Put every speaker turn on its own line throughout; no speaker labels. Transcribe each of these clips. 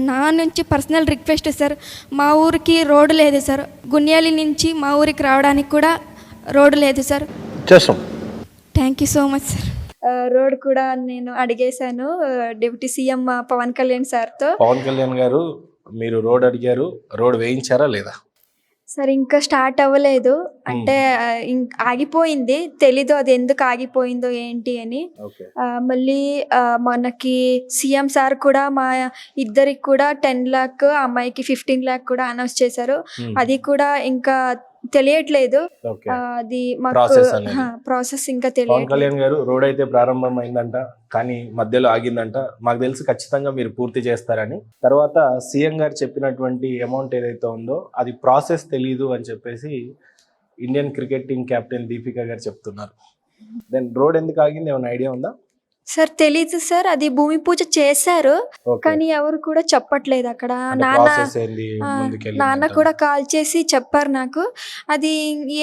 నా నుంచి personal request sir, మా ఊరికి రోడ్డు లేదు సార్. గున్యాలి నుంచి మా ఊరికి రావడానికి కూడా రోడ్డు లేదు సార్.
చేస్తాం.
Thank you so much sir. Road కూడా నేను అడిగేశాను డిప్యూటీ సీఎం పవన్ కళ్యాణ్ సార్తో.
పవన్ కళ్యాణ్ గారు మీరు రోడ్ అడిగారు, రోడ్ వేయించారా లేదా?
సార్ ఇంకా స్టార్ట్ అవ్వలేదు, అంటే ఆగిపోయింది, తెలీదు అది ఎందుకు ఆగిపోయిందో ఏంటి అని. మళ్ళీ మనకి సీఎం సార్ కూడా మా ఇద్దరికి కూడా 10 lakhs, అమ్మాయికి 15 lakhs కూడా అనౌన్స్ చేశారు. అది కూడా ఇంకా తెలియట్లేదు, అది ప్రాసెస్ ఇంకా తెలియదు.
పవన్ కళ్యాణ్ గారు రోడ్ అయితే ప్రారంభమైందంట, కానీ మధ్యలో ఆగిందంట. మాకు తెలిసి ఖచ్చితంగా మీరు పూర్తి చేస్తారని. తర్వాత సీఎం గారు చెప్పినటువంటి అమౌంట్ ఏదైతే ఉందో అది ప్రాసెస్ తెలీదు అని చెప్పేసి Indian cricket team captain Deepika గారు చెప్తున్నారు. దెన్ రోడ్ ఎందుకు ఆగింది ఏమైనా ఐడియా ఉందా?
సార్ తెలీదు సార్, అది భూమి పూజ చేశారు కానీ ఎవరు కూడా చెప్పట్లేదు అక్కడ. నాన్న కూడా కాల్ చేసి చెప్పారు నాకు, అది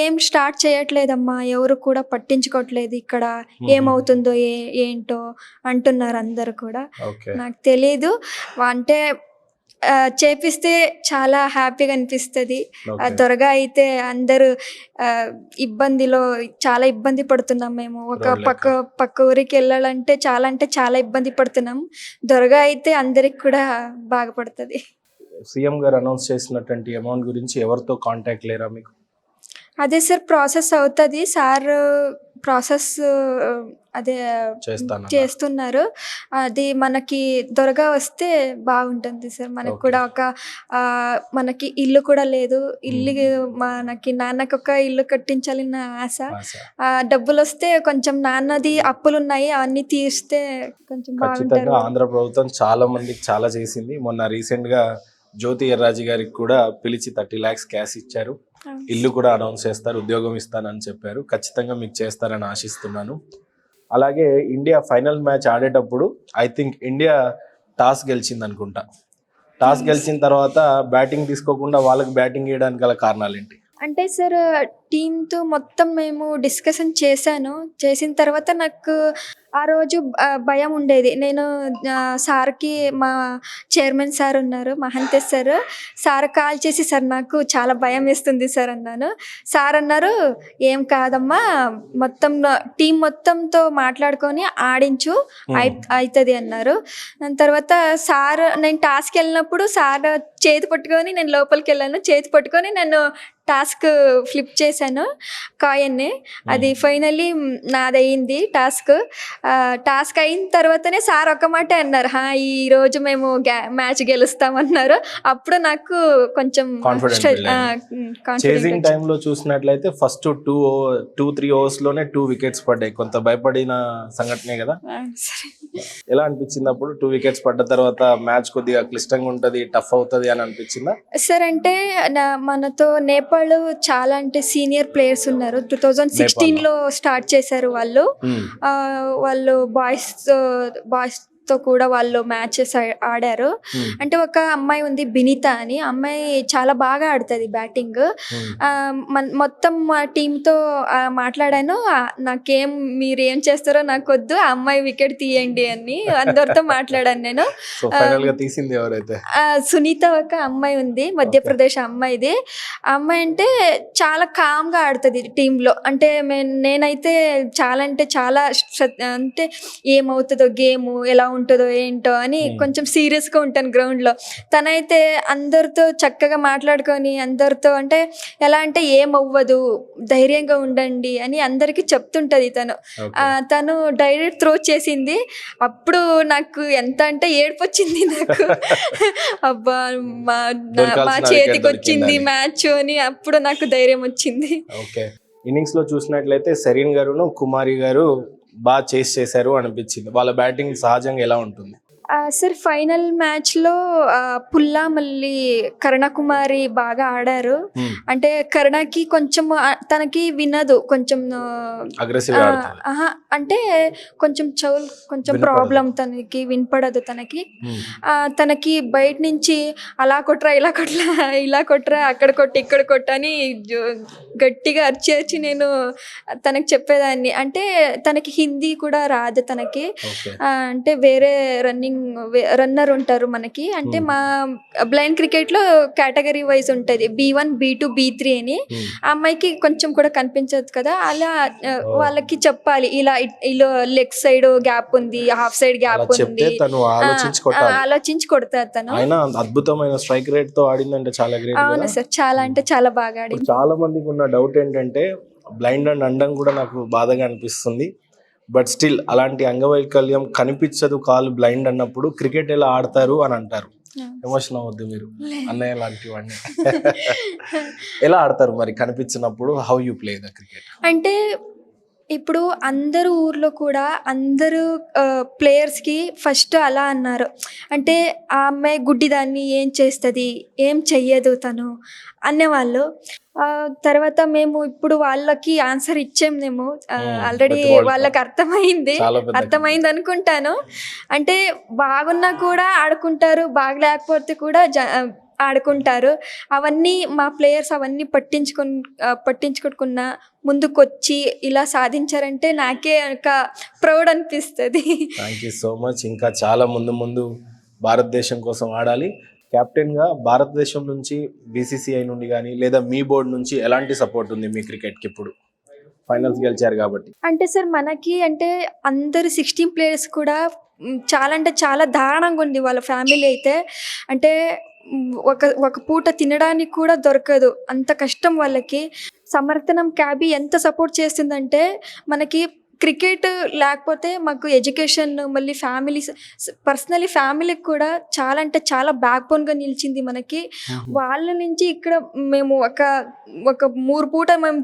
ఏం స్టార్ట్ చేయట్లేదమ్మా, ఎవరు కూడా పట్టించుకోవట్లేదు, ఇక్కడ ఏమవుతుందో ఏంటో అంటున్నారు అందరు కూడా. నాకు తెలీదు, అంటే చేపిస్తే చాలా హ్యాపీగా అనిపిస్తుంది. త్వరగా అయితే అందరూ ఇబ్బందిలో చాలా ఇబ్బంది పడుతున్నాం మేము. ఒక పక్క ఊరికి వెళ్ళాలంటే చాలా ఇబ్బంది పడుతున్నాం. త్వరగా అయితే అందరికి కూడా బాగుపడుతుంది.
సీఎం గారు అనౌన్స్ చేసినటువంటి అమౌంట్ గురించి ఎవరితో కాంటాక్ట్ లేరా మీకు?
అదే సార్, ప్రాసెస్ అవుతుంది సార్, ప్రాసెస్ అదే చేస్తున్నారు. అది మనకి త్వరగా వస్తే బాగుంటుంది సార్. మనకు కూడా మనకి ఇల్లు కూడా లేదు, మనకి నాన్నకి ఒక ఇల్లు కట్టించాలని నా ఆశ. డబ్బులు వస్తే కొంచెం, నాన్నది అప్పులు ఉన్నాయి అవన్నీ తీస్తే కొంచెం బాగుంటుంది.
ఆంధ్ర ప్రభుత్వం చాలా మందికి చాలా చేసింది. మొన్న రీసెంట్ గా జ్యోతి ఎర్రాజీ గారికి కూడా పిలిచి 30 lakhs క్యాష్ ఇచ్చారు. ఇల్లు కూడా అనౌన్స్ చేస్తారు, ఉద్యోగం ఇస్తానని చెప్పారు. ఖచ్చితంగా మీకు చేస్తారని ఆశిస్తున్నాను. అలాగే ఇండియా ఫైనల్ మ్యాచ్ ఆడేటప్పుడు ఐ థింక్ ఇండియా టాస్ గెలిచింది అనుకుంటా. టాస్ గెలిచిన తర్వాత బ్యాటింగ్ తీసుకోకుండా వాళ్ళకి బ్యాటింగ్ వేయడానికి గల కారణాలు ఏంటి?
అంటే సార్, టీంతో మొత్తం మేము డిస్కషన్ చేసిన తర్వాత నాకు ఆ రోజు భయం ఉండేది. నేను సార్కి, మా చైర్మన్ సార్ ఉన్నారు మహంతేష్ సార్ కాల్ చేసి, సార్ నాకు చాలా భయం వేస్తుంది సార్ అన్నాను. సార్ అన్నారు, ఏం కాదమ్మా, మొత్తం టీం మొత్తంతో మాట్లాడుకొని ఆడించు, అవుతుంది అన్నారు. దాని తర్వాత సార్, నేను టాస్క్ వెళ్ళినప్పుడు సార్ చేతి పట్టుకొని నేను లోపలికి వెళ్ళాను, చేతి పట్టుకొని నేను టాస్క్ ఫ్లిప్ చేశాను కాయిన్ని. అది ఫైనల్లీ నాదయింది టాస్క్ అయిన తర్వాతనే సార్ ఒక మాట అన్నారు, ఈరోజు మేము మ్యాచ్ గెలుస్తామన్నారు. అప్పుడు నాకు కొంచెం
చేసింగ్ టైంలో చూసినట్లయితే ఫస్ట్ 2-3 overs లోనే 2 wickets పడ్డాయి. కొంత భయపడిన సంఘటనే కదా. ఎలా అనిపించింది అప్పుడు 2 wickets పడ్డ తర్వాత? మ్యాచ్ కొద్దిగా క్లిష్టంగా ఉంటది, టఫ్ అవుతుంది అని అనిపించిందా
సార్? అంటే మనతో నేపాల్ చాలా, అంటే సీనియర్ ప్లేయర్స్ ఉన్నారు. 2016లో స్టార్ట్ చేశారు వాళ్ళు బాయ్స్ తో కూడా వాళ్ళు మ్యాచెస్ ఆడారు. అంటే ఒక అమ్మాయి ఉంది బినిత అని, అమ్మాయి చాలా బాగా ఆడుతుంది బ్యాటింగ్. మొత్తం టీంతో మాట్లాడాను, నాకేం మీరు ఏం చేస్తారో నాకు వద్దు, ఆ అమ్మాయి వికెట్ తీయండి అని అందరితో మాట్లాడాను నేను. సునీత ఒక అమ్మాయి ఉంది, మధ్యప్రదేశ్ అమ్మాయిది. ఆ అమ్మాయి అంటే చాలా కామ్గా ఆడుతుంది టీంలో. అంటే నేనైతే చాలా అంటే ఏమవుతుందో గేమ్ ఎలా ఉంటుందో ఏంటో అని కొంచెం సీరియస్గా ఉంటాను గ్రౌండ్లో. తనైతే అందరితో చక్కగా మాట్లాడుకొని, అందరితో అంటే ఎలా అంటే ఏమవ్వదు, ధైర్యంగా ఉండండి అని అందరికీ చెప్తుంటది. తను డైరెక్ట్ త్రో చేసింది. అప్పుడు నాకు ఎంత అంటే ఏడుపు వచ్చింది నాకు. అబ్బా, మా చేతికి వచ్చింది మ్యాచ్ అని అప్పుడు నాకు ధైర్యం వచ్చింది.
ఇన్నింగ్స్ లో చూసినట్లయితే సరీన్ గారును కుమారి గారు బాగా చేశారు అనిపించింది. వాళ్ళ బ్యాటింగ్ సహజంగా ఎలా ఉంటుంది?
సార్, ఫైనల్ మ్యాచ్లో పుల్లా మళ్ళీ కరుణకుమారి బాగా ఆడారు. అంటే కరుణకి కొంచెం తనకి వినదు, కొంచెం అంటే కొంచెం ప్రాబ్లం, తనకి వినపడదు. తనకి బయట నుంచి అలా కొట్రా ఇలా కొట్రా అక్కడ కొట్టి ఇక్కడ కొట్టని గట్టిగా అరిచి నేను తనకి చెప్పేదాన్ని. అంటే తనకి హిందీ కూడా రాదు తనకి, అంటే వేరే రన్నింగ్ రన్నింగ్ రన్నర్ ఉంటారు మనకి. అంటే మా బ్లైండ్ క్రికెట్‌లో కేటగరీ వైస్ ఉంటది. B1, B2, B3 అని.
హ్మ్.
ఆ అమ్మాయికి కొంచెం కూడా కనిపించదు కదా! అలా
ఓహ్!
వాళ్ళకి చెప్పాలి. ఇలా లెగ్ సైడ్ గ్యాప్ ఉంది. హాఫ్ సైడ్
అలా
గ్యాప్
చెప్తే
ఉంది.
తను
ఆ!
ఆలోచించి
ఆ!
కొట్టాలి.
ఆలోచించి కొడతారు తను.
అయినా అద్భుతమైన స్ట్రైక్ రేట్‌తో ఆడిందంటే చాలా గ్రేట్
అవును
కదా!
సార్. చాలా అంటే చాలా బాగా
ఇప్పుడు
ఆడింది.
చాలా మందికి ఉన్న డౌట్ ఏంటంటే బ్లైండ్ అని అనడం కూడా నాకు బాధగా అనిపిస్తుంది. బట్ స్టిల్ అలాంటి అంగవైకల్యం కనిపించదు కాలు బ్లైండ్ అన్నప్పుడు క్రికెట్ ఎలా ఆడతారు అని అంటారు. ఎమోషన్ అవ్వద్దు మీరు. అన్నయ్య లాంటి వాడిని. ఎలా ఆడతారు మరి కనిపించినప్పుడు? How you play the cricket?
అంటే ఇప్పుడు అందరూ ఊర్లో కూడా అందరూ ప్లేయర్స్‌కి ఫస్ట్ అలా అన్నారు. అంటే ఆ అమ్మాయి గుడ్డిదాన్ని ఏం చేస్తది? ఏం చెయ్యదు తను అనేవాళ్ళు. తర్వాత మేము ఇప్పుడు వాళ్ళకి ఆన్సర్ ఇచ్చాం మేము. ఆల్రెడీ
బతిమాలుతారు.
వాళ్ళకి అర్థమైంది.
చాలా పెద్ద
అర్థమైంది అనుకుంటాను. అంటే బాగున్నా కూడా ఆడుకుంటారు. బాగలేకపోతే కూడా ఆడుకుంటారు. అవన్నీ మా ప్లేయర్స్ అవన్నీ పట్టించుకోకుండా ముందుకొచ్చి ఇలా సాధించారంటే నాకే ఒక ప్రౌడ్ అనిపిస్తది.
Thank you so much. ఇంకా చాలా ముందు ముందు భారతదేశం కోసం ఆడాలి. కెప్టెన్‌గా భారతదేశం నుంచి బీసీసీఐ నుండి గానీ లేదా మీ బోర్డ్ నుంచి ఎలాంటి సపోర్ట్ ఉంది మీ క్రికెట్‌కి ఇప్పుడు? ఫైనల్స్ గెలిచారు కాబట్టి.
అంటే సార్ మనకి అంటే అందరు 16 ప్లేయర్స్ కూడా చాలా అంటే చాలా దారుణంగా ఉంది వాళ్ళ ఫ్యామిలీ అయితే. అంటే ఒక పూట తినడానికి కూడా దొరకదు. అంత కష్టం వాళ్ళకి. సమర్థనం క్యాబీ ఎంత సపోర్ట్ చేస్తుందంటే మనకి క్రికెట్ లేకపోతే మాకు ఎడ్యుకేషన్ మళ్ళీ ఫ్యామిలీస్ పర్సనల్లీ ఫ్యామిలీకి కూడా చాలా అంటే చాలా బ్యాక్ బోన్‌గా నిలిచింది మనకి. వాళ్ళ నుంచి ఇక్కడ మేము ఒక 3 పూట మేము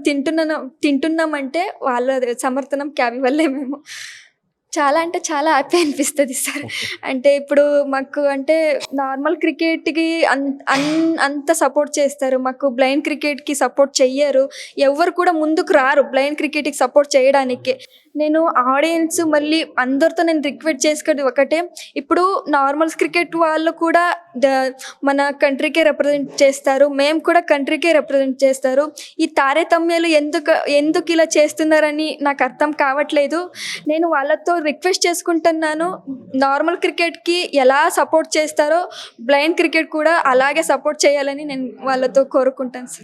తింటున్నామంటే వాళ్ళ సమర్థనం క్యాబీ వల్లే మేము. చాలా అంటే చాలా హ్యాపీ అనిపిస్తది సార్. అంటే ఇప్పుడు మాకు అంటే నార్మల్ క్రికెట్‌కి అంత సపోర్ట్ చేస్తారు. మాకు బ్లైండ్ క్రికెట్‌కి సపోర్ట్ చెయ్యరు. ఎవ్వరు కూడా ముందుకు రారు బ్లైండ్ క్రికెట్‌కి సపోర్ట్ చేయడానికి. నేను ఆడియన్స్ మళ్ళీ అందరితో నేను రిక్వెస్ట్ చేసుకునేది ఒకటే. ఇప్పుడు నార్మల్ క్రికెట్ వాళ్ళు కూడా మన కంట్రీకే రిప్రజెంట్ చేస్తారు. మేము కూడా కంట్రీకే రిప్రజెంట్ చేస్తారు. ఈ తారతమ్యాలు ఎందుకు ఇలా చేస్తున్నారని నాకు అర్థం కావట్లేదు. నేను వాళ్ళతో రిక్వెస్ట్ చేసుకుంటున్నాను. నార్మల్ క్రికెట్‌కి ఎలా సపోర్ట్ చేస్తారో బ్లైండ్ క్రికెట్ కూడా అలాగే సపోర్ట్ చేయాలని నేను వాళ్ళతో కోరుకుంటాను సార్.